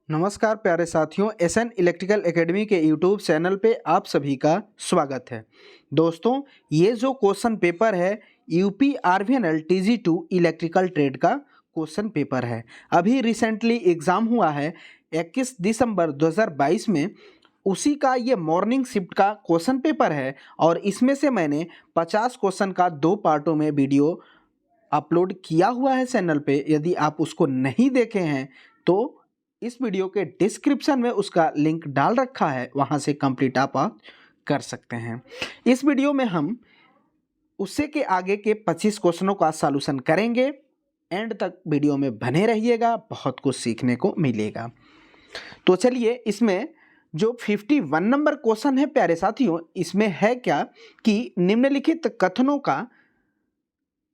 नमस्कार प्यारे साथियों, एसएन इलेक्ट्रिकल एकेडमी के यूट्यूब चैनल पे आप सभी का स्वागत है। दोस्तों, ये जो क्वेश्चन पेपर है UP RVNL TG2 electrical trade का क्वेश्चन पेपर है। अभी रिसेंटली एग्ज़ाम हुआ है 21 दिसंबर 2022 में। उसी का ये मॉर्निंग शिफ्ट का क्वेश्चन पेपर है और इसमें से मैंने 50 क्वेश्चन का 2 पार्टों में वीडियो अपलोड किया हुआ है चैनल पे। यदि आप उसको नहीं देखे हैं तो इस वीडियो के डिस्क्रिप्शन में उसका लिंक डाल रखा है, वहाँ से कंप्लीट आप कर सकते हैं। इस वीडियो में हम उससे के आगे के 25 क्वेश्चनों का सॉल्यूशन करेंगे। एंड तक वीडियो में बने रहिएगा, बहुत कुछ सीखने को मिलेगा। तो चलिए, इसमें जो 51 नंबर क्वेश्चन है प्यारे साथियों, इसमें है क्या कि निम्नलिखित कथनों का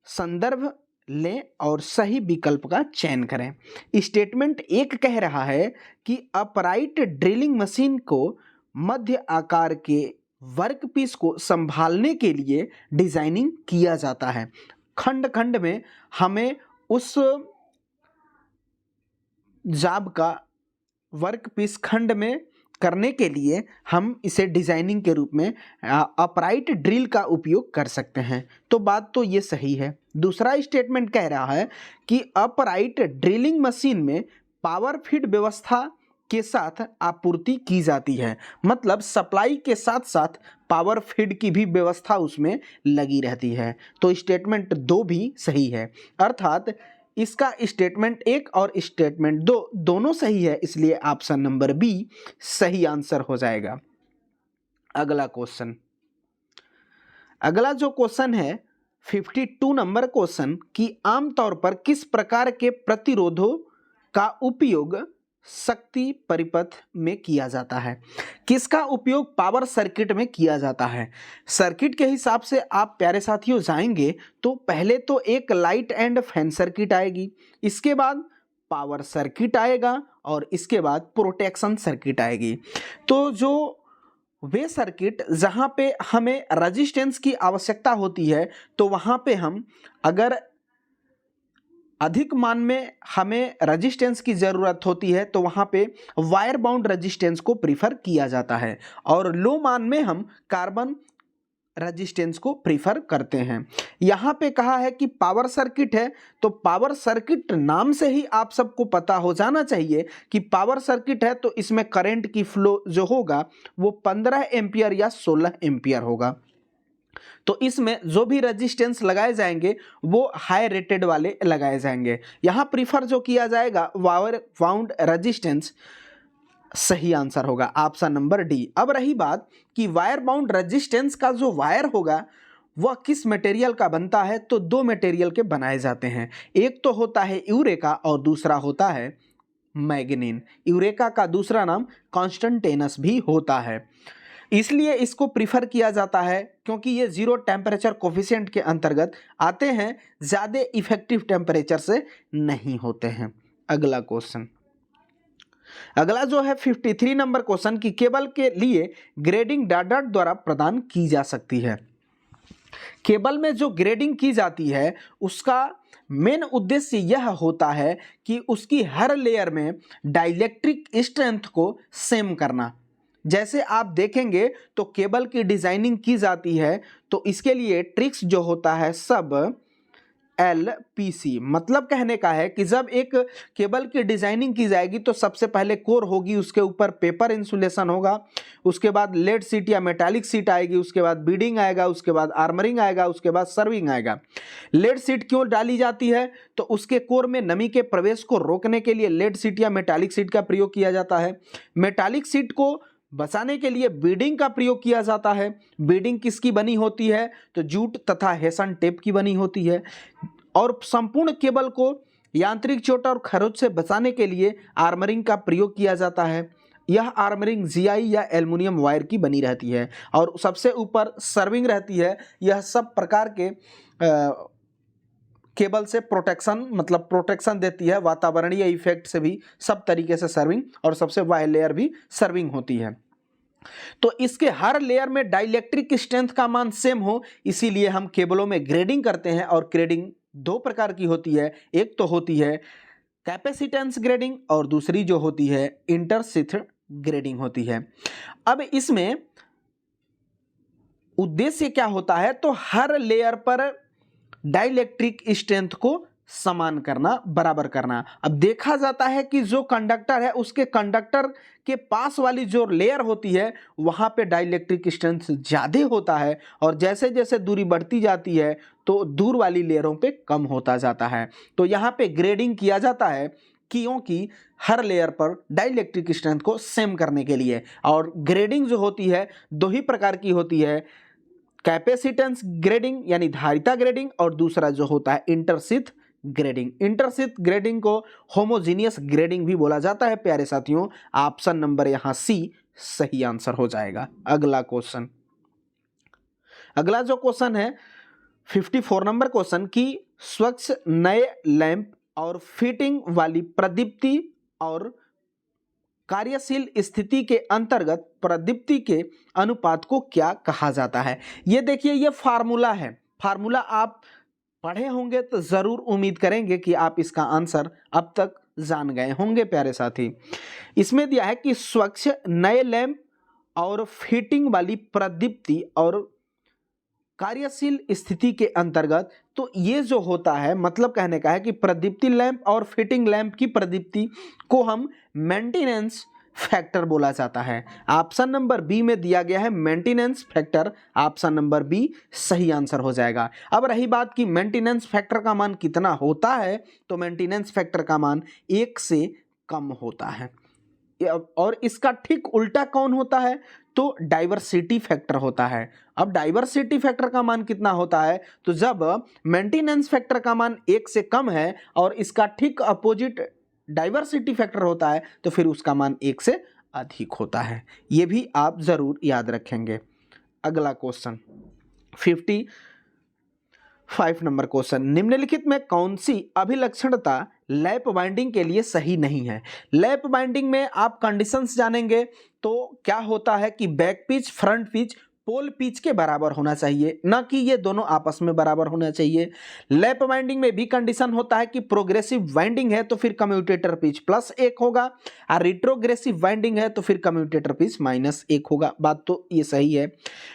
संदर्भ लें और सही विकल्प का चयन करें। स्टेटमेंट 1 कह रहा है कि अपराइट ड्रिलिंग मशीन को मध्य आकार के वर्कपीस को संभालने के लिए डिजाइनिंग किया जाता है। खंड खंड में हमें उस जॉब का वर्कपीस खंड में करने के लिए हम इसे डिजाइनिंग के रूप में अपराइट ड्रिल का उपयोग कर सकते हैं। तो बात तो ये सही है। दूसरा स्टेटमेंट कह रहा है कि अपराइट ड्रिलिंग मशीन में पावर फीड व्यवस्था के साथ आपूर्ति की जाती है, मतलब सप्लाई के साथ साथ पावर फीड की भी व्यवस्था उसमें लगी रहती है। तो स्टेटमेंट 2 भी सही है, अर्थात इसका स्टेटमेंट 1 और स्टेटमेंट 2 दोनों सही है, इसलिए ऑप्शन नंबर बी सही आंसर हो जाएगा। अगला क्वेश्चन, अगला जो क्वेश्चन है 52 नंबर क्वेश्चन कि आमतौर पर किस प्रकार के प्रतिरोधों का उपयोग शक्ति परिपथ में किया जाता है। किसका उपयोग पावर सर्किट में किया जाता है। सर्किट के हिसाब से आप प्यारे साथियों जाएंगे तो पहले तो एक लाइट एंड फैन सर्किट आएगी, इसके बाद पावर सर्किट आएगा और इसके बाद प्रोटेक्शन सर्किट आएगी। तो जो वे सर्किट जहां पे हमें रेजिस्टेंस की आवश्यकता होती है तो वहां पे हम अगर अधिक मान में हमें रेजिस्टेंस की ज़रूरत होती है तो वहाँ पे वायर बाउंड रेजिस्टेंस को प्रीफर किया जाता है, और लो मान में हम कार्बन रेजिस्टेंस को प्रीफर करते हैं। यहाँ पे कहा है कि पावर सर्किट है, तो पावर सर्किट नाम से ही आप सबको पता हो जाना चाहिए कि पावर सर्किट है तो इसमें करंट की फ्लो जो होगा वो 15 एम्पियर या 16 एम्पियर होगा। तो इसमें जो भी रेजिस्टेंस लगाए जाएंगे वो हाई रेटेड वाले लगाए जाएंगे। यहाँ प्रीफर जो किया जाएगा वायर बाउंड रेजिस्टेंस सही आंसर होगा, ऑप्शन नंबर डी। अब रही बात कि वायर बाउंड रेजिस्टेंस का जो वायर होगा वह किस मटेरियल का बनता है, तो 2 मटेरियल के बनाए जाते हैं। एक तो होता है यूरेका और दूसरा होता है मैग्नीन। यूरेका का दूसरा नाम कॉन्स्टेंटेनस भी होता है, इसलिए इसको प्रीफर किया जाता है क्योंकि ये 0 टेम्परेचर कोफिशिएंट के अंतर्गत आते हैं, ज़्यादा इफेक्टिव टेम्परेचर से नहीं होते हैं। अगला क्वेश्चन, अगला जो है 53 नंबर क्वेश्चन की केबल के लिए ग्रेडिंग डार्ट द्वारा प्रदान की जा सकती है। केबल में जो ग्रेडिंग की जाती है उसका मेन उद्देश्य यह होता है कि उसकी हर लेयर में डाइलेक्ट्रिक स्ट्रेंथ को सेम करना। जैसे आप देखेंगे तो केबल की डिजाइनिंग की जाती है तो इसके लिए ट्रिक्स जो होता है सब LPC, मतलब कहने का है कि जब एक केबल की डिजाइनिंग की जाएगी तो सबसे पहले कोर होगी, उसके ऊपर पेपर इंसुलेशन होगा, उसके बाद लेड सीट या मेटालिक सीट आएगी, उसके बाद बीडिंग आएगा, उसके बाद आर्मरिंग आएगा, उसके बाद सर्विंग आएगा। लेड सीट क्यों डाली जाती है, तो उसके कोर में नमी के प्रवेश को रोकने के लिए लेड सीट या मेटालिक सीट का प्रयोग किया जाता है। मेटालिक सीट को बचाने के लिए बीडिंग का प्रयोग किया जाता है। बीडिंग किसकी बनी होती है, तो जूट तथा हेसन टेप की बनी होती है। और संपूर्ण केबल को यांत्रिक चोट और खरोच से बचाने के लिए आर्मरिंग का प्रयोग किया जाता है। यह आर्मरिंग GI या एल्युमिनियम वायर की बनी रहती है और सबसे ऊपर सर्विंग रहती है। यह सब प्रकार के केबल से प्रोटेक्शन, मतलब प्रोटेक्शन देती है, वातावरणीय इफेक्ट से भी सब तरीके से सर्विंग, और सबसे वायर लेयर भी सर्विंग होती है। तो इसके हर लेयर में डाइलेक्ट्रिक स्ट्रेंथ का मान सेम हो, इसीलिए हम केबलों में ग्रेडिंग करते हैं। और ग्रेडिंग 2 प्रकार की होती है, एक तो होती है कैपेसिटेंस ग्रेडिंग और दूसरी जो होती है इंटरसिथ ग्रेडिंग होती है। अब इसमें उद्देश्य क्या होता है, तो हर लेयर पर डाइलेक्ट्रिक स्ट्रेंथ को समान करना, बराबर करना। अब देखा जाता है कि जो कंडक्टर है उसके कंडक्टर के पास वाली जो लेयर होती है वहां पे डाइलेक्ट्रिक स्ट्रेंथ ज्यादा होता है, और जैसे जैसे दूरी बढ़ती जाती है तो दूर वाली लेयरों पे कम होता जाता है। तो यहाँ पे ग्रेडिंग किया जाता है क्योंकि हर लेयर पर डाइलेक्ट्रिक स्ट्रेंथ को सेम करने के लिए। और ग्रेडिंग जो होती है दो ही प्रकार की होती है, कैपेसिटेंस ग्रेडिंग यानी धारिता ग्रेडिंग, और दूसरा जो होता है इंटरसिथ ग्रेडिंग। इंटरसिथ ग्रेडिंग को होमोजीनियस ग्रेडिंग भी बोला जाता है प्यारे साथियों। ऑप्शन नंबर यहां सी सही आंसर हो जाएगा। अगला क्वेश्चन, अगला जो क्वेश्चन है 54 नंबर क्वेश्चन की स्वच्छ नए लैंप और फिटिंग वाली प्रदीप्ति और कार्यशील स्थिति के अंतर्गत प्रदीप्ति के अनुपात को क्या कहा जाता है। ये देखिए, ये फार्मूला है। फार्मूला आप पढ़े होंगे तो जरूर उम्मीद करेंगे कि आप इसका आंसर अब तक जान गए होंगे प्यारे साथी। इसमें दिया है कि स्वच्छ नए लैंप और फिटिंग वाली प्रदीप्ति और कार्यशील स्थिति के अंतर्गत, तो ये जो होता है मतलब कहने का है कि प्रदीप्ति लैंप और फिटिंग लैंप की प्रदीप्ति को हम मेंटेनेंस फैक्टर बोला जाता है। ऑप्शन नंबर बी में दिया गया है maintenance factor. Option number B सही आंसर हो जाएगा। अब रही बात कि मेंटेनेंस फैक्टर का मान कितना होता है, तो मेंटेनेंस फैक्टर का मान 1 से कम होता है। और इसका ठीक उल्टा कौन होता है, तो डाइवर्सिटी फैक्टर होता है। अब डाइवर्सिटी फैक्टर का मान कितना होता है, तो जब मेंटेनेंस फैक्टर का मान 1 से कम है और इसका ठीक अपोजिट डाइवर्सिटी फैक्टर होता है तो फिर उसका मान 1 से अधिक होता है। ये भी आप जरूर याद रखेंगे। अगला क्वेश्चन 55 नंबर क्वेश्चन, निम्नलिखित में कौन सी अभिलक्षणता लैप बाइंडिंग के लिए सही नहीं है। लैप बाइंडिंग में आप कंडीशंस जानेंगे तो क्या होता है कि back pitch front pitch pole pitch के बराबर होना चाहिए, ना कि ये दोनों आपस में बराबर होना चाहिए। लैप बाइंडिंग में भी कंडीशन होता है कि प्रोग्रेसिव वाइंडिंग है तो फिर कम्यूटेटर पिच +1 होगा, और रिट्रोग्रेसिव वाइंडिंग है तो फिर कम्यूटेटर पिच -1 होगा। बात तो ये सही है।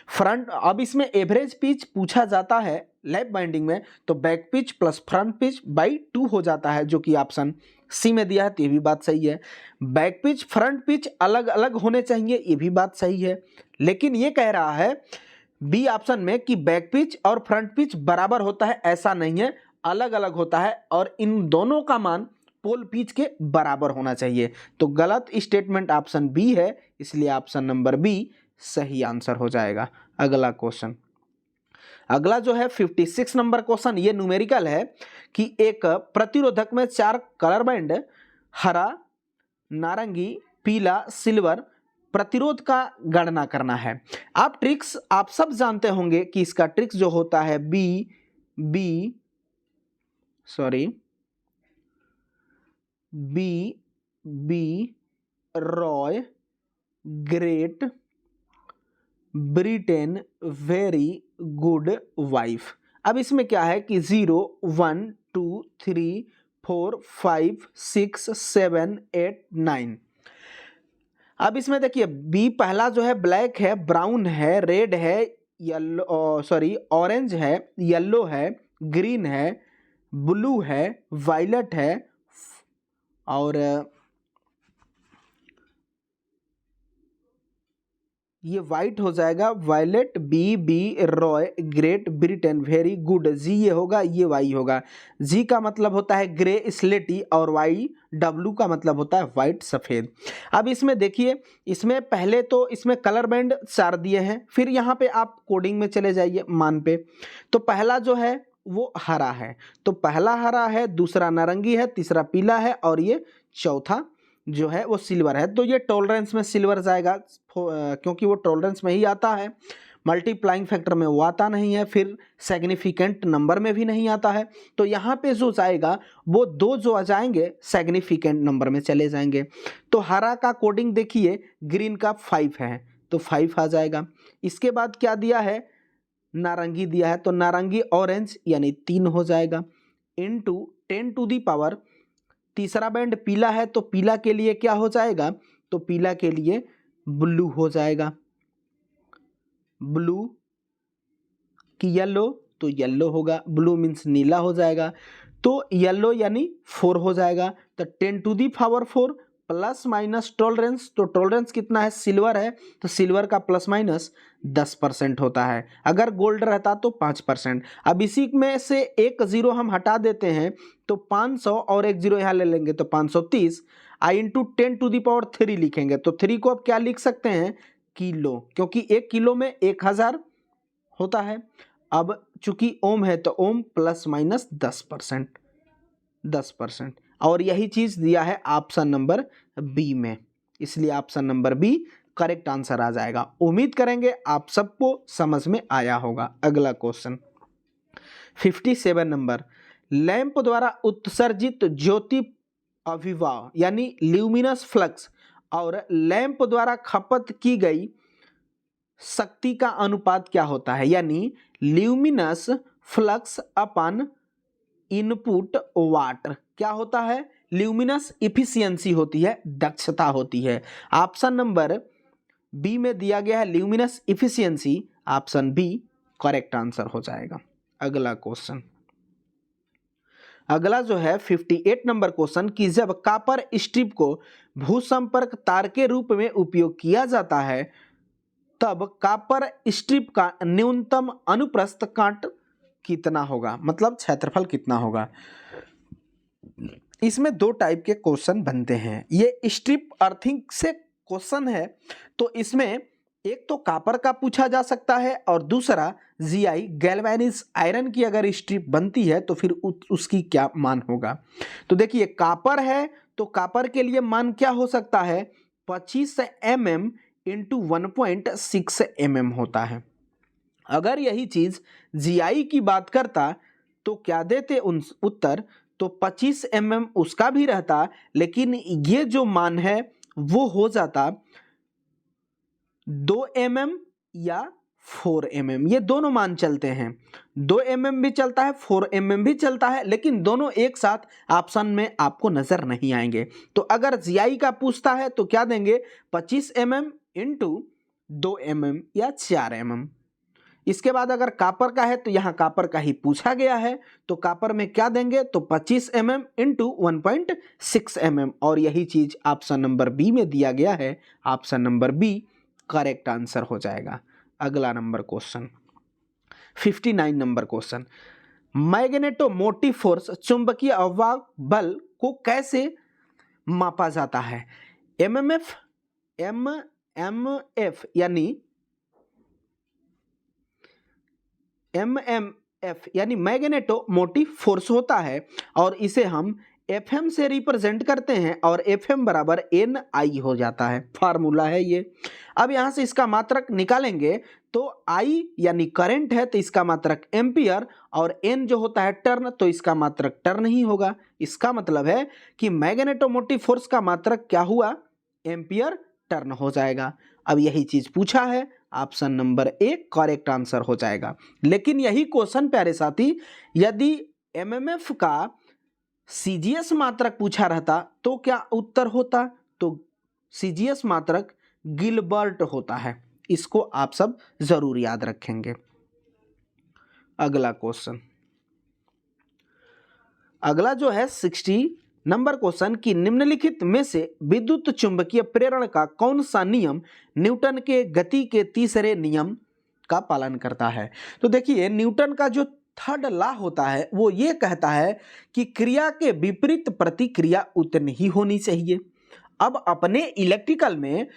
फ्रंट, अब इसमें एवरेज पिच पूछा जाता है लैप बाइंडिंग में, तो back pitch plus front pitch by 2 हो जाता है, जो कि ऑप्शन सी में दिया है, तो ये भी बात सही है। बैक पिच फ्रंट पिच अलग अलग होने चाहिए, ये भी बात सही है। लेकिन ये कह रहा है बी ऑप्शन में कि बैक पिच और फ्रंट पिच बराबर होता है, ऐसा नहीं है, अलग अलग होता है, और इन दोनों का मान पोल पिच के बराबर होना चाहिए। तो गलत स्टेटमेंट ऑप्शन बी है, इसलिए ऑप्शन नंबर बी सही आंसर हो जाएगा। अगला क्वेश्चन, अगला जो है 56 नंबर क्वेश्चन, ये न्यूमेरिकल है कि एक प्रतिरोधक में 4 कलर बैंड हरा, नारंगी, पीला, सिल्वर प्रतिरोध का गणना करना है। आप ट्रिक्स आप सब जानते होंगे कि इसका ट्रिक्स जो होता है B Roy, great Britain, very good wife. अब इसमें क्या है कि 0 1 2 3 4 5 6 7 8 9। अब इसमें देखिए बी पहला जो है ब्लैक है, ब्राउन है, रेड है, ऑरेंज है, येलो है, ग्रीन है, ब्लू है, वायलेट है, और ये वाइट हो जाएगा। Violet, B Roy, great Britain, very good, जी ये होगा, ये वाई होगा। जी का मतलब होता है ग्रे स्लेटी, और वाई डब्लू का मतलब होता है वाइट सफ़ेद। अब इसमें देखिए, इसमें पहले तो इसमें कलर बैंड 4 दिए हैं, फिर यहाँ पे आप कोडिंग में चले जाइए मान पे। तो पहला जो है वो हरा है, तो पहला हरा है, दूसरा नारंगी है, तीसरा पीला है, और ये चौथा जो है वो सिल्वर है। तो ये टॉलरेंस में सिल्वर जाएगा, क्योंकि वो टॉलरेंस में ही आता है, मल्टीप्लाइंग फैक्टर में वो आता नहीं है, फिर सिग्निफिकेंट नंबर में भी नहीं आता है। तो यहाँ पे जो जाएगा वो 2 जो आ जाएंगे सिग्निफिकेंट नंबर में चले जाएंगे। तो हरा का कोडिंग देखिए, ग्रीन का 5 है तो 5 आ जाएगा। इसके बाद क्या दिया है, नारंगी दिया है, तो नारंगी ऑरेंज यानी 3 हो जाएगा, इनटू 10 टू दी पावर तीसरा बैंड पीला है तो पीला के लिए क्या हो जाएगा, तो पीला के लिए ब्लू हो जाएगा, ब्लू की येलो तो येलो होगा, ब्लू मीन्स नीला हो जाएगा, तो येलो यानी 4 हो जाएगा। तो 10⁴ प्लस माइनस टॉलरेंस, तो टॉलरेंस कितना है, सिल्वर है तो सिल्वर का प्लस माइनस 10% होता है, अगर गोल्ड रहता तो 5%। अब इसी में से एक 0 हम हटा देते हैं तो 500 और एक 0 यहाँ ले लेंगे तो 530, आई इंटू 10⁻³ लिखेंगे, तो 3 को अब क्या लिख सकते हैं, किलो, क्योंकि 1 किलो में 1000 होता है। अब चूंकि ओम है तो ओम प्लस माइनस 10%, और यही चीज दिया है ऑप्शन नंबर बी में, इसलिए option number B correct answer आ जाएगा। उम्मीद करेंगे आप सबको समझ में आया होगा। अगला क्वेश्चन 57 नंबर, लैंप द्वारा उत्सर्जित ज्योति अभिवाह यानी ल्यूमिनस फ्लक्स और लैंप द्वारा खपत की गई शक्ति का अनुपात क्या होता है, यानी ल्यूमिनस फ्लक्स अपन इनपुट वाट क्या होता है, ल्यूमिनस इफिशियंसी होती है, दक्षता होती है। ऑप्शन नंबर बी में दिया गया है luminous efficiency, option B correct answer हो जाएगा। अगला क्वेश्चन, अगला जो है 58 नंबर क्वेश्चन, कि जब कॉपर स्ट्रिप को भूसंपर्क तार के रूप में उपयोग किया जाता है तब कॉपर स्ट्रिप का न्यूनतम अनुप्रस्थ काट कितना होगा, मतलब क्षेत्रफल कितना होगा। इसमें 2 टाइप के क्वेश्चन बनते हैं, ये स्ट्रिप अर्थिंग से क्वेश्चन है, तो इसमें एक तो कॉपर का पूछा जा सकता है और दूसरा जीआई गैल्वेनिज आयरन की अगर स्ट्रिप बनती है तो फिर उसकी क्या मान होगा। तो देखिए कॉपर है तो कॉपर के लिए मान क्या हो सकता है, 25 mm इंटू 1.6 mm होता है। अगर यही चीज जीआई की बात करता तो क्या देते उत्तर, तो 25 mm उसका भी रहता, लेकिन ये जो मान है वो हो जाता 2 mm या 4 mm, ये दोनों मान चलते हैं, 2 mm भी चलता है 4 mm भी चलता है, लेकिन दोनों एक साथ ऑप्शन में आपको नजर नहीं आएंगे। तो अगर जीआई का पूछता है तो क्या देंगे, 25 mm इंटू 2 mm या 4 mm। इसके बाद अगर कॉपर का है तो यहाँ कॉपर का ही पूछा गया है, तो कॉपर में क्या देंगे, तो 25 mm इंटू 1.6 mm, और यही चीज ऑप्शन नंबर बी में दिया गया है, option number B correct answer हो जाएगा। अगला number question 59 number question, magnetomotive force चुंबकीय अववाह बल को कैसे मापा जाता है, एमएमएफ यानी मैग्नेटोमोटिव फोर्स होता है, और इसे हम एफएम से रिप्रेजेंट करते हैं, और एफएम बराबर एन आई हो जाता है, फार्मूला है ये। अब यहां से इसका मात्रक निकालेंगे तो आई यानी करंट है तो इसका मात्रक एम्पियर, और एन जो होता है टर्न, तो इसका मात्रक टर्न ही होगा। इसका मतलब है कि मैग्नेटोमोटिव फोर्स का मात्रक क्या हुआ, एम्पियर टर्न हो जाएगा। अब यही चीज पूछा है, option number A correct answer हो जाएगा। लेकिन यही क्वेश्चन प्यारे साथी यदि एमएमएफ का सीजीएस मात्रक पूछा रहता तो क्या उत्तर होता, तो सीजीएस मात्रक गिलबर्ट होता है, इसको आप सब जरूर याद रखेंगे। अगला क्वेश्चन, अगला जो है 60 नंबर क्वेश्चन, की निम्नलिखित में से विद्युत चुंबकीय प्रेरण का कौन सा नियम न्यूटन के गति के तीसरे नियम का पालन करता है। तो देखिए न्यूटन का जो थर्ड लॉ होता है वो ये कहता है कि क्रिया के विपरीत प्रतिक्रिया उतनी ही होनी चाहिए। अब अपने इलेक्ट्रिकल में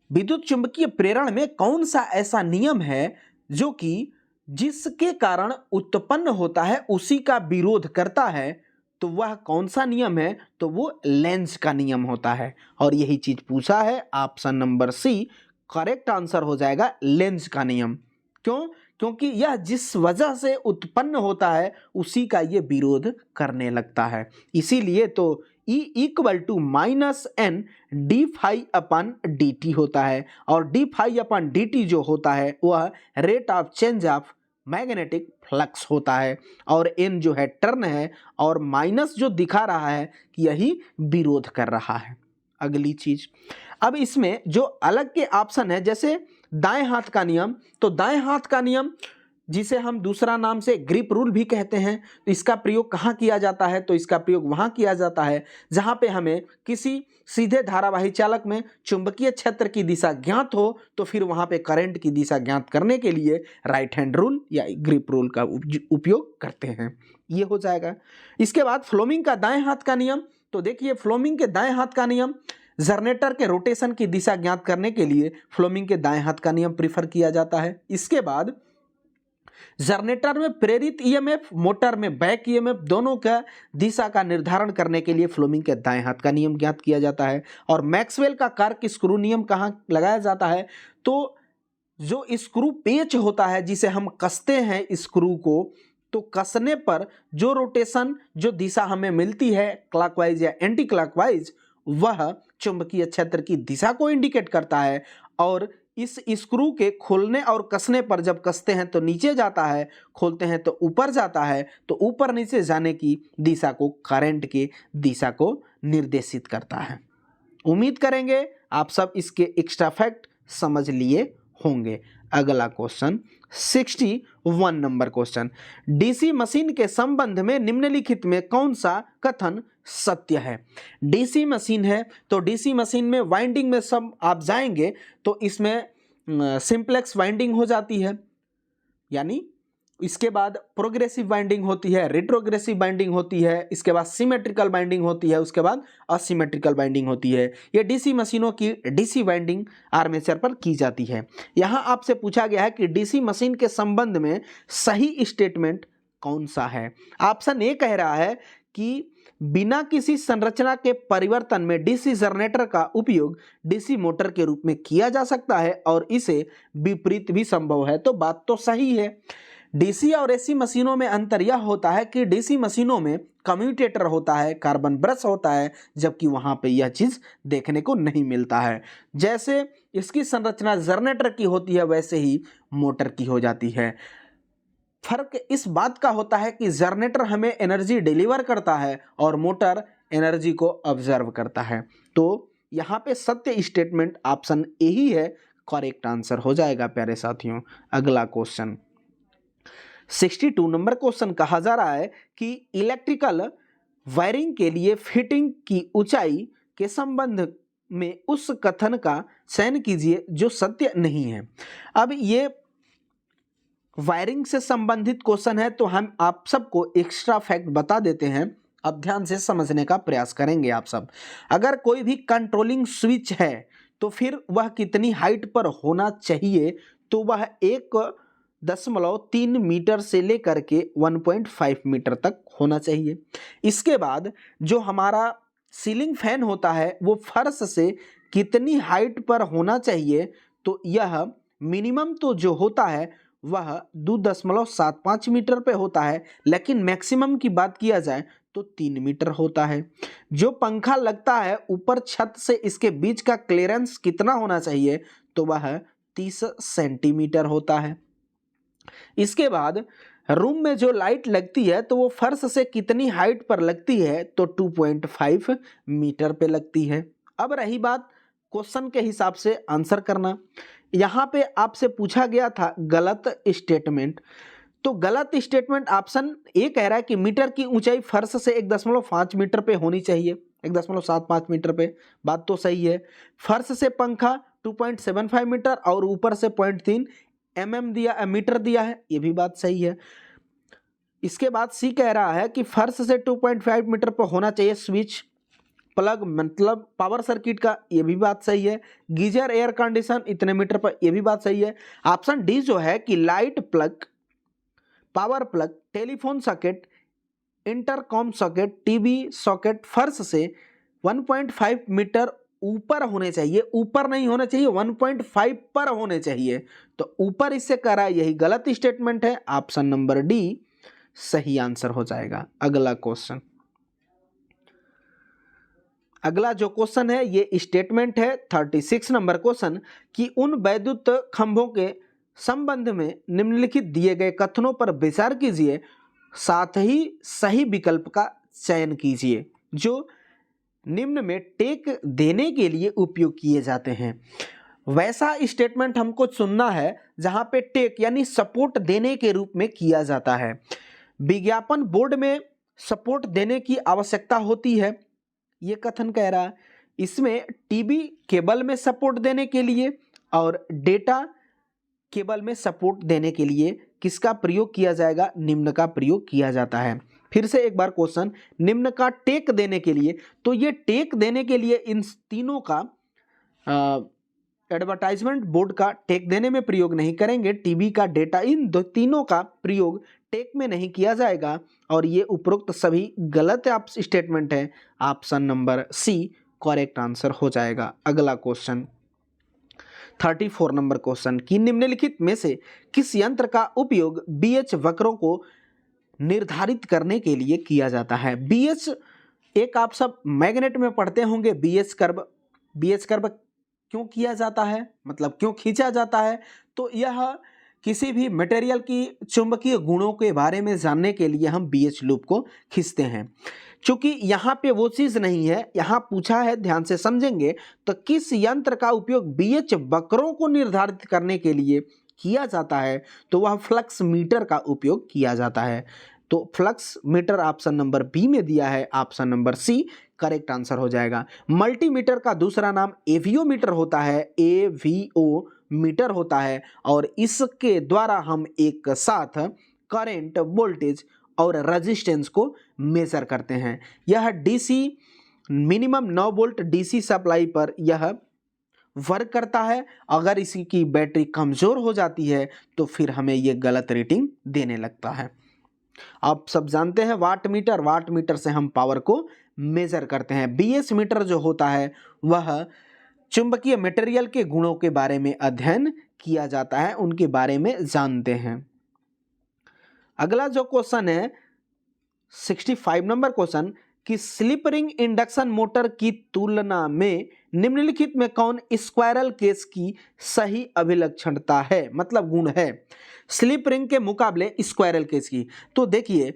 विद्युत चुंबकीय प्रेरण में कौन सा ऐसा नियम है जो कि जिसके कारण उत्पन्न होता है उसी का विरोध करता है, तो वह कौन सा नियम है, तो वो लेंज का नियम होता है, और यही चीज पूछा है, option number C correct answer हो जाएगा, लेंज का नियम। क्यों, क्योंकि यह जिस वजह से उत्पन्न होता है उसी का ये विरोध करने लगता है, इसीलिए तो E = -n d∅/dt होता है, और d∅/dt जो होता है वह rate of change of magnetic flux होता है, और n जो है टर्न है, और माइनस जो दिखा रहा है कि यही विरोध कर रहा है। अगली चीज, अब इसमें जो अलग के ऑप्शन है, जैसे दाएं हाथ का नियम, तो दाएं हाथ का नियम जिसे हम दूसरा नाम से ग्रिप रूल भी कहते हैं, तो इसका प्रयोग कहाँ किया जाता है? तो इसका प्रयोग वहाँ किया जाता है जहाँ पे हमें किसी सीधे धारावाही चालक में चुंबकीय क्षेत्र की दिशा ज्ञात हो, तो फिर वहाँ पे करंट की दिशा ज्ञात करने के लिए राइट हैंड रूल या ग्रिप रूल का उपयोग करते हैं। ये हो जाएगा। इसके बाद फ्लोमिंग का दाएं हाथ का नियम, तो देखिए फ्लोमिंग के दाएं हाथ का नियम, जनरेटर के रोटेशन की दिशा ज्ञात करने के लिए फ्लोमिंग के दाएं हाथ का नियम प्रीफर किया जाता है। इसके बाद जनरेटर में प्रेरित ईएमएफ, मोटर में बैक ईएमएफ, दोनों का दिशा का निर्धारण करने के लिए फ्लोमिंग के दाएं हाथ का नियम ज्ञात किया जाता है। और मैक्सवेल का कार्क स्क्रू नियम कहाँ लगाया जाता है? तो जो स्क्रू पेच होता है जिसे हम कसते हैं स्क्रू को, तो कसने पर जो रोटेशन, जो दिशा हमें मिलती है क्लॉकवाइज या एंटी क्लॉकवाइज, वह चुंबकीय क्षेत्र की दिशा को इंडिकेट करता है। और इस स्क्रू के खोलने और कसने पर जब कसते हैं तो नीचे जाता है, खोलते हैं तो ऊपर जाता है, तो ऊपर नीचे जाने की दिशा को करंट के दिशा को निर्देशित करता है। उम्मीद करेंगे आप सब इसके एक्स्ट्रा फैक्ट समझ लिए होंगे। अगला question 61 number question, DC machine के संबंध में निम्नलिखित में कौन सा कथन सत्य है? डीसी मशीन है, तो डीसी मशीन में वाइंडिंग में सब आप जाएंगे तो इसमें सिंप्लेक्स वाइंडिंग हो जाती है, यानी इसके बाद प्रोग्रेसिव बाइंडिंग होती है, रिट्रोग्रेसिव बाइंडिंग होती है, इसके बाद सिमेट्रिकल बाइंडिंग होती है, उसके बाद असिमेट्रिकल बाइंडिंग होती है। ये डीसी मशीनों की डीसी बाइंडिंग आर्मेचर पर की जाती है। यहाँ आपसे पूछा गया है कि डीसी मशीन के संबंध में सही स्टेटमेंट कौन सा है? ऑप्शन ए कह रहा है कि बिना किसी संरचना के परिवर्तन में डीसी जनरेटर का उपयोग डीसी मोटर के रूप में किया जा सकता है, और इसे विपरीत भी संभव है। तो बात तो सही है। डीसी और एसी मशीनों में अंतर यह होता है कि डीसी मशीनों में कम्यूटेटर होता है, कार्बन ब्रश होता है, जबकि वहां पे यह चीज देखने को नहीं मिलता है। जैसे इसकी संरचना जनरेटर की होती है, वैसे ही मोटर की हो जाती है। फर्क इस बात का होता है कि जनरेटर हमें एनर्जी डिलीवर करता है और मोटर एनर्जी को ऑब्जर्व करता है। तो यहाँ पे सत्य स्टेटमेंट ऑप्शन ए ही है, करेक्ट आंसर हो जाएगा प्यारे साथियों। अगला क्वेश्चन 62 नंबर क्वेश्चन कहा जा रहा है कि इलेक्ट्रिकल वायरिंग के लिए फिटिंग की ऊंचाई के संबंध में उस कथन का चयन कीजिए जो सत्य नहीं है। अब ये वायरिंग से संबंधित क्वेश्चन है, तो हम आप सबको एक्स्ट्रा फैक्ट बता देते हैं। अब ध्यान से समझने का प्रयास करेंगे आप सब। अगर कोई भी कंट्रोलिंग स्विच है तो फिर वह कितनी हाइट पर होना चाहिए? तो वह 1.3 मीटर से लेकर के 1.5 मीटर तक होना चाहिए। इसके बाद जो हमारा सीलिंग फैन होता है वो फर्श से कितनी हाइट पर होना चाहिए? तो यह मिनिमम तो जो होता है वह 2.75 मीटर पे होता है, लेकिन मैक्सिमम की बात किया जाए तो 3 मीटर होता है। जो पंखा लगता है ऊपर छत से, इसके बीच का क्लियरेंस कितना होना चाहिए? तो वह 30 सेंटीमीटर होता है। इसके बाद रूम में जो लाइट लगती है तो वो फर्श से कितनी हाइट पर लगती है? तो 2.5 मीटर पे लगती है। अब रही बात क्वेश्चन के हिसाब से आंसर करना। यहाँ पे आपसे पूछा गया था गलत स्टेटमेंट, तो गलत स्टेटमेंट ऑप्शन ए कह रहा है कि मीटर की ऊंचाई फर्श से 1.5 मीटर पे होनी चाहिए, 1.75 मीटर पे। बात तो सही है। फर्श से पंखा 2.75 मीटर और ऊपर से 0.3 दिया मीटर दिया है, ये भी बात सही है। इसके बाद सी कह रहा है कि फर्श से 2.5 मीटर पर होना चाहिए स्विच प्लग, मतलब पावर सर्किट का, ये भी बात सही है। गीजर एयर कंडीशन इतने मीटर पर, ये भी बात सही है। ऑप्शन डी जो है कि light plug, power plug, telephone socket, intercom socket, TV socket फर्श से 1.5 मीटर ऊपर होने चाहिए, ऊपर नहीं होना चाहिए, 1.5 पर होने चाहिए। तो ऊपर इससे कह रहा है, यही गलत स्टेटमेंट है। ऑप्शन नंबर डी सही आंसर हो जाएगा। अगला क्वेश्चन, अगला जो क्वेश्चन है ये स्टेटमेंट है 36 नंबर क्वेश्चन कि उन वैद्युत खंभों के संबंध में निम्नलिखित दिए गए कथनों पर विचार कीजिए, साथ ही सही विकल्प का चयन कीजिए जो निम्न में टेक देने के लिए उपयोग किए जाते हैं। वैसा स्टेटमेंट हमको चुनना है जहां पे टेक यानी सपोर्ट देने के रूप में किया जाता है। विज्ञापन बोर्ड में सपोर्ट देने की आवश्यकता होती है, ये कथन कह रहा है। इसमें टीवी केबल में सपोर्ट देने के लिए और डेटा केबल में सपोर्ट देने के लिए किसका प्रयोग किया जाएगा? निम्न का प्रयोग किया जाता है। फिर से एक बार क्वेश्चन, निम्न का टेक देने के लिए, तो ये टेक देने के लिए इन तीनों का एडवर्टाइजमेंट बोर्ड का टेक देने में प्रयोग नहीं करेंगे, टीवी का, डेटा, इन दो तीनों का प्रयोग टेक में नहीं किया जाएगा और ये उपरोक्त सभी गलत स्टेटमेंट है। Option number C correct answer हो जाएगा। अगला क्वेश्चन 34 नंबर क्वेश्चन कि निम्नलिखित में से किस यंत्र का उपयोग बीएच वक्रों को निर्धारित करने के लिए किया जाता है? बीएच एक आप सब मैग्नेट में पढ़ते होंगे, बीएच कर्व। बीएच कर्व क्यों किया जाता है, मतलब क्यों खींचा जाता है? तो यह किसी भी मटेरियल की चुंबकीय गुणों के बारे में जानने के लिए हम बीएच लूप को खींचते हैं। चूंकि यहाँ पे वो चीज नहीं है, यहाँ पूछा है, ध्यान से समझेंगे तो किस यंत्र का उपयोग बीएच वक्रों को निर्धारित करने के लिए किया जाता है, तो वह फ्लक्स मीटर का उपयोग किया जाता है। तो flux meter option number B में दिया है, option number C correct answer हो जाएगा। मल्टीमीटर का दूसरा नाम एवीओ मीटर होता है, एवीओ मीटर होता है और इसके द्वारा हम एक साथ करंट, वोल्टेज और रेजिस्टेंस को मेजर करते हैं। यह DC minimum 9 volt DC supply पर यह वर्क करता है। अगर इसकी बैटरी कमजोर हो जाती है तो फिर हमें यह गलत रेटिंग देने लगता है। आप सब जानते हैं वाट मीटर, वाट मीटर से हम पावर को मेजर करते हैं। बीएच मीटर जो होता है वह चुंबकीय मटेरियल के गुणों के बारे में अध्ययन किया जाता है, उनके बारे में जानते हैं। अगला जो क्वेश्चन है 65 नंबर क्वेश्चन कि स्लिप रिंग इंडक्शन मोटर की तुलना में निम्नलिखित में कौन स्क्वायरल केस की सही अभिलक्षणता है, मतलब गुण है स्लिप रिंग के मुकाबले स्क्वायरल केस की? तो देखिए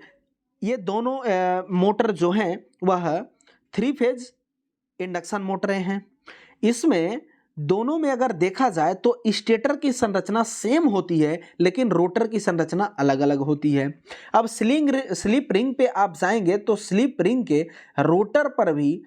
ये दोनों मोटर जो हैं वह 3 फेज इंडक्शन मोटरें हैं। इसमें दोनों में अगर देखा जाए तो स्टेटर की संरचना सेम होती है लेकिन रोटर की संरचना अलग अलग होती है। अब स्लिप रिंग पे आप जाएंगे तो स्लिप रिंग के रोटर पर भी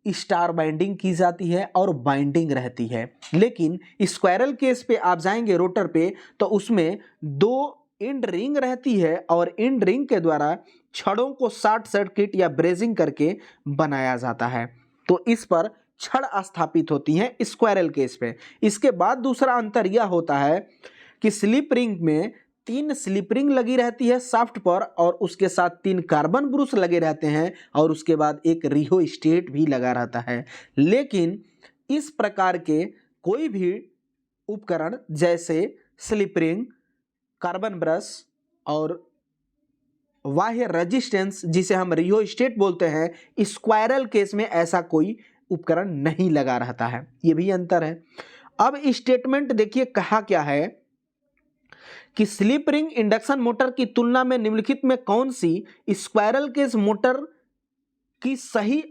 स्टार बाइंडिंग की जाती है और बाइंडिंग रहती है, लेकिन स्क्वायरल केस पे आप जाएंगे रोटर पे तो उसमें 2 इंड रिंग रहती है और इंड रिंग के द्वारा छड़ों को शॉर्ट सर्किट या ब्रेजिंग करके बनाया जाता है, तो इस पर छड़ स्थापित होती हैं स्क्वायरल केस पे। इसके बाद दूसरा अंतर यह होता है कि स्लिप रिंग में 3 स्लिप रिंग लगी रहती है शाफ्ट पर और उसके साथ 3 कार्बन ब्रूस लगे रहते हैं और उसके बाद एक रिहोस्टेट भी लगा रहता है। लेकिन इस प्रकार के कोई भी उपकरण जैसे स्लिप रिंग, कार्बन ब्रश और बाह्य रेजिस्टेंस जिसे हम रिहोस्टेट बोलते हैं, स्क्वायरल केस में ऐसा कोई उपकरण नहीं लगा रहता है, ये भी अंतर है। अब स्टेटमेंट देखिए कहा क्या है कि स्लिप रिंग इंडक्शन मोटर की तुलना में निम्नलिखित में कौन सी स्क्वायरल केस मोटर की सही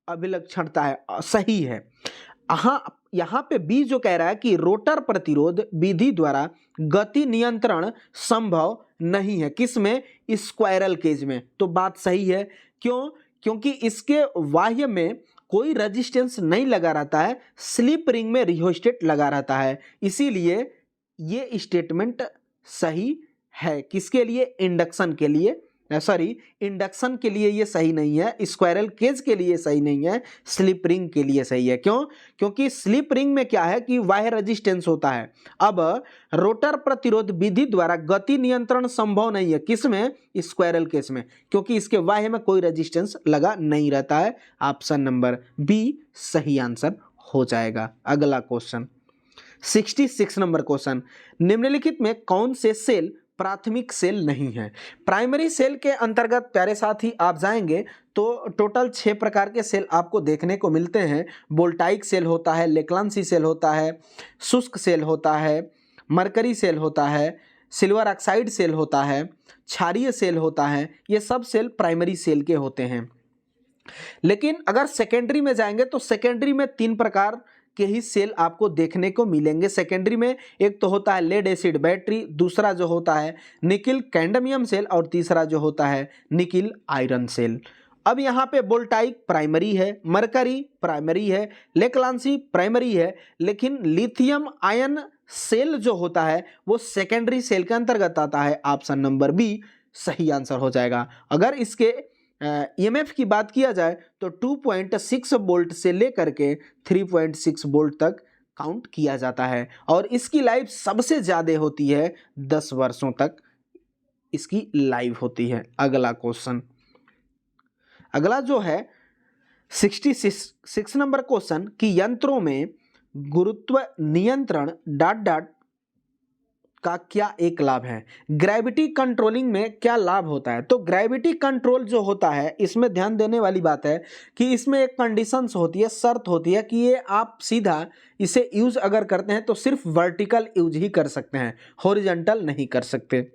अभिलक्षणता है, सही है। यहाँ पे बी जो कह रहा है कि रोटर प्रतिरोध विधि द्वारा गति नियंत्रण संभव नहीं है, किसमें? स्क्वायरल केज में। तो बात सही है, क्यों? क्योंकि इसके बाह्य में कोई रेजिस्टेंस नहीं लगा रहता है, स्लिप रिंग में रिहोस्टेट लगा रहता है, इसीलिए ये स्टेटमेंट सही है। किसके लिए? इंडक्शन के लिए, सॉरी इंडक्शन के लिए ये सही नहीं है, स्क्वायरल केज के लिए सही नहीं है, स्लिप रिंग के लिए सही है। क्यों? क्योंकि स्लिप रिंग में क्या है कि बाह्य रेजिस्टेंस होता है। अब रोटर प्रतिरोध विधि द्वारा गति नियंत्रण संभव नहीं है, किसमें? स्क्वायरल केज में, क्योंकि इसके बाह्य में कोई रेजिस्टेंस लगा नहीं रहता है। ऑप्शन नंबर बी सही आंसर हो जाएगा। अगला क्वेश्चन 66 नंबर क्वेश्चन, निम्नलिखित में कौन से सेल प्राथमिक सेल नहीं है? प्राइमरी सेल के अंतर्गत प्यारे साथी आप जाएंगे तो टोटल 6 प्रकार के सेल आपको देखने को मिलते हैं। वोल्टाइक सेल होता है, लेक्लांसी सेल होता है, शुष्क सेल होता है, मरकरी सेल होता है, सिल्वर ऑक्साइड सेल होता है, क्षारीय सेल होता है, ये सब सेल प्राइमरी सेल के होते हैं। लेकिन अगर सेकेंडरी में जाएंगे तो सेकेंडरी में 3 प्रकार के ही सेल आपको देखने को मिलेंगे। सेकेंडरी में एक तो होता है लेड एसिड बैटरी, दूसरा जो होता है निकिल कैडमियम सेल और तीसरा जो होता है निकिल आयरन सेल। अब यहाँ पे वोल्टाइक प्राइमरी है, मरकरी प्राइमरी है, लेक्लांसी प्राइमरी है, लेकिन लिथियम आयन सेल जो होता है वो सेकेंडरी सेल के अंतर्गत आता है। ऑप्शन नंबर बी सही आंसर हो जाएगा। अगर इसके ईएमएफ की बात किया जाए तो 2.6 वोल्ट से लेकर के 3.6 वोल्ट तक काउंट किया जाता है और इसकी लाइफ सबसे ज़्यादा होती है 10 वर्षों तक इसकी लाइफ होती है। अगला क्वेश्चन, अगला जो है 66 नंबर क्वेश्चन कि यंत्रों में गुरुत्व नियंत्रण डॉट डॉट का क्या एक लाभ है। ग्रेविटी कंट्रोलिंग में क्या लाभ होता है? तो ग्रेविटी कंट्रोल जो होता है इसमें ध्यान देने वाली बात है कि इसमें एक कंडीशंस होती है, शर्त होती है कि ये आप सीधा इसे यूज अगर करते हैं तो सिर्फ वर्टिकल यूज ही कर सकते हैं, हॉरिजॉन्टल नहीं कर सकते।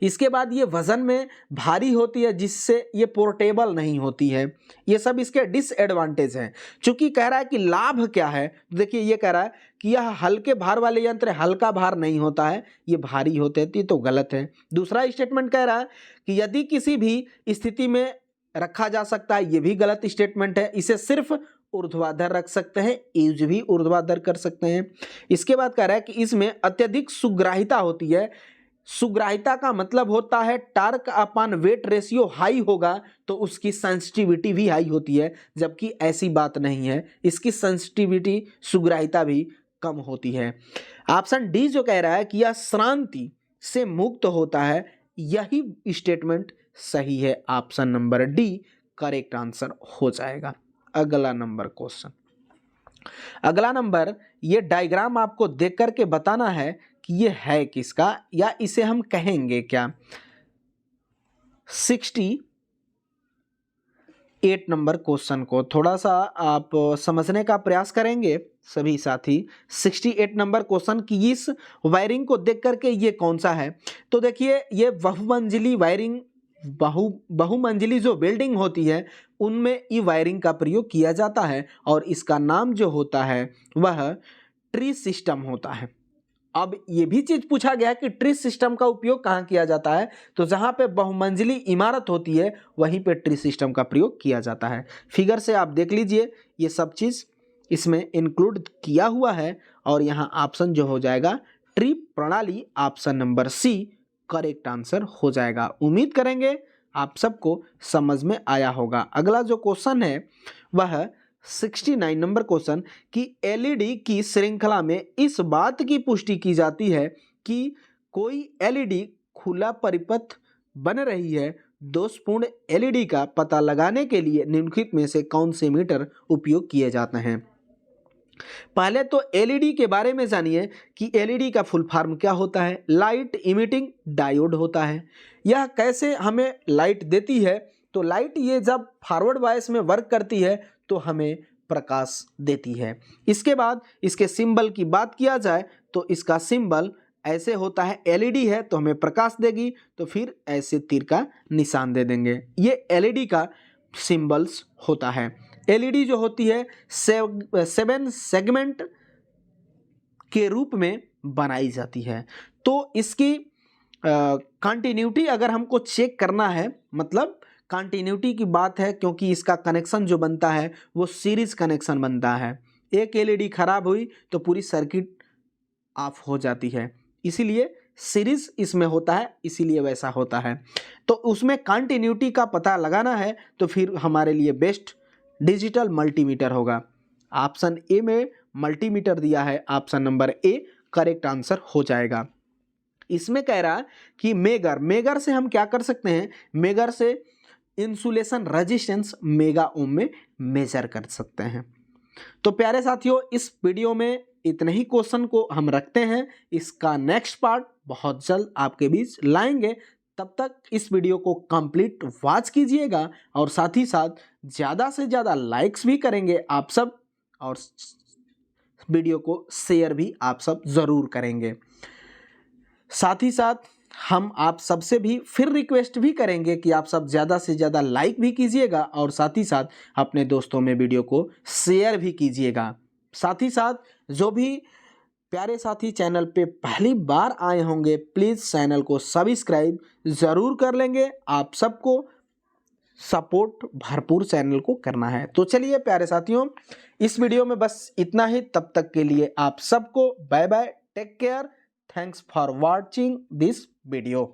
इसके बाद ये वजन में भारी होती है जिससे ये पोर्टेबल नहीं होती है। ये सब इसके डिसएडवांटेज हैं। चूंकि कह रहा है कि लाभ क्या है, देखिए ये कह रहा है कि यह हल्के भार वाले यंत्र हल्का भार नहीं होता है, ये भारी होते हैं, तो गलत है। दूसरा स्टेटमेंट कह रहा है कि यदि किसी भी स्थिति में रखा जा सकता है, ये भी गलत स्टेटमेंट है। इसे सिर्फ ऊर्ध्वाधर रख सकते हैं, यूज भी ऊर्ध्वाधर कर सकते हैं। इसके बाद कह रहा है कि इसमें अत्यधिक सुग्राहिता होती है। सुग्राहिता का मतलब होता है torque upon weight ratio high होगा तो उसकी सेंसिटिविटी भी हाई होती है, जबकि ऐसी बात नहीं है, इसकी सेंसिटिविटी सुग्राहिता भी कम होती है। ऑप्शन डी जो कह रहा है कि यह श्रांति से मुक्त होता है, यही स्टेटमेंट सही है। Option number D correct answer हो जाएगा। अगला नंबर क्वेश्चन, अगला नंबर, ये डायग्राम आपको देख करके बताना है कि ये है किसका या इसे हम कहेंगे क्या। 68 नंबर क्वेश्चन को थोड़ा सा आप समझने का प्रयास करेंगे सभी साथी। 68 नंबर क्वेश्चन की इस वायरिंग को देख करके ये कौन सा है। तो देखिए ये बहुमंजिली वायरिंग, बहुमंजिली जो बिल्डिंग होती है उनमें ई वायरिंग का प्रयोग किया जाता है और इसका नाम जो होता है वह ट्री सिस्टम होता है। अब ये भी चीज पूछा गया कि ट्री सिस्टम का उपयोग कहाँ किया जाता है, तो जहाँ पे बहुमंजिली इमारत होती है वहीं पे ट्री सिस्टम का प्रयोग किया जाता है। फिगर से आप देख लीजिए ये सब चीज इसमें इंक्लूड किया हुआ है और यहाँ ऑप्शन जो हो जाएगा ट्री प्रणाली, option number C correct answer हो जाएगा। उम्मीद करेंगे आप सबको समझ में आया होगा। अगला जो क्वेश्चन है वह 69 नंबर क्वेश्चन कि एलईडी की श्रृंखला में इस बात की पुष्टि की जाती है कि कोई एलईडी खुला परिपथ बन रही है। दोषपूर्ण एलईडी का पता लगाने के लिए निम्नलिखित में से कौन से मीटर उपयोग किए जाते हैं। पहले तो एलईडी के बारे में जानिए कि एलईडी का फुल फॉर्म क्या होता है। लाइट इमिटिंग डायोड होता है। यह कैसे हमें लाइट देती है, तो लाइट ये जब फॉरवर्ड बायस में वर्क करती है तो हमें प्रकाश देती है। इसके बाद इसके सिंबल की बात किया जाए तो इसका सिंबल ऐसे होता है, एलईडी है तो हमें प्रकाश देगी, तो फिर ऐसे तीर का निशान दे देंगे। ये एलईडी का सिंबल्स होता है। एलईडी जो होती है 7 सेगमेंट के रूप में बनाई जाती है। तो इसकी कंटिन्यूटी अगर हमको चेक करना है, मतलब कंटिन्यूटी की बात है, क्योंकि इसका कनेक्शन जो बनता है वो सीरीज कनेक्शन बनता है। एक एलईडी खराब हुई तो पूरी सर्किट ऑफ हो जाती है, इसीलिए सीरीज इसमें होता है, इसीलिए वैसा होता है। तो उसमें कंटिन्यूटी का पता लगाना है तो फिर हमारे लिए बेस्ट डिजिटल मल्टीमीटर होगा। ऑप्शन ए में मल्टीमीटर दिया है, option number A correct answer हो जाएगा। इसमें कह रहा कि मेगर से हम क्या कर सकते हैं, मेगर से इंसुलेशन रेजिस्टेंस मेगा ओम में मेजर कर सकते हैं। तो प्यारे साथियों, इस वीडियो में इतने ही क्वेश्चन को हम रखते हैं। इसका नेक्स्ट पार्ट बहुत जल्द आपके बीच लाएंगे। तब तक इस वीडियो को कंप्लीट वॉच कीजिएगा और साथ ही साथ ज़्यादा से ज़्यादा लाइक्स भी करेंगे आप सब, और वीडियो को शेयर भी आप सब ज़रूर करेंगे। साथ ही साथ हम आप सबसे भी फिर रिक्वेस्ट भी करेंगे कि आप सब ज़्यादा से ज़्यादा लाइक भी कीजिएगा और साथ ही साथ अपने दोस्तों में वीडियो को शेयर भी कीजिएगा। साथ ही साथ जो भी प्यारे साथी चैनल पे पहली बार आए होंगे प्लीज़ चैनल को सब्सक्राइब ज़रूर कर लेंगे। आप सबको सपोर्ट भरपूर चैनल को करना है। तो चलिए प्यारे साथियों, इस वीडियो में बस इतना ही। तब तक के लिए आप सबको bye bye, take care, thanks for watching this video.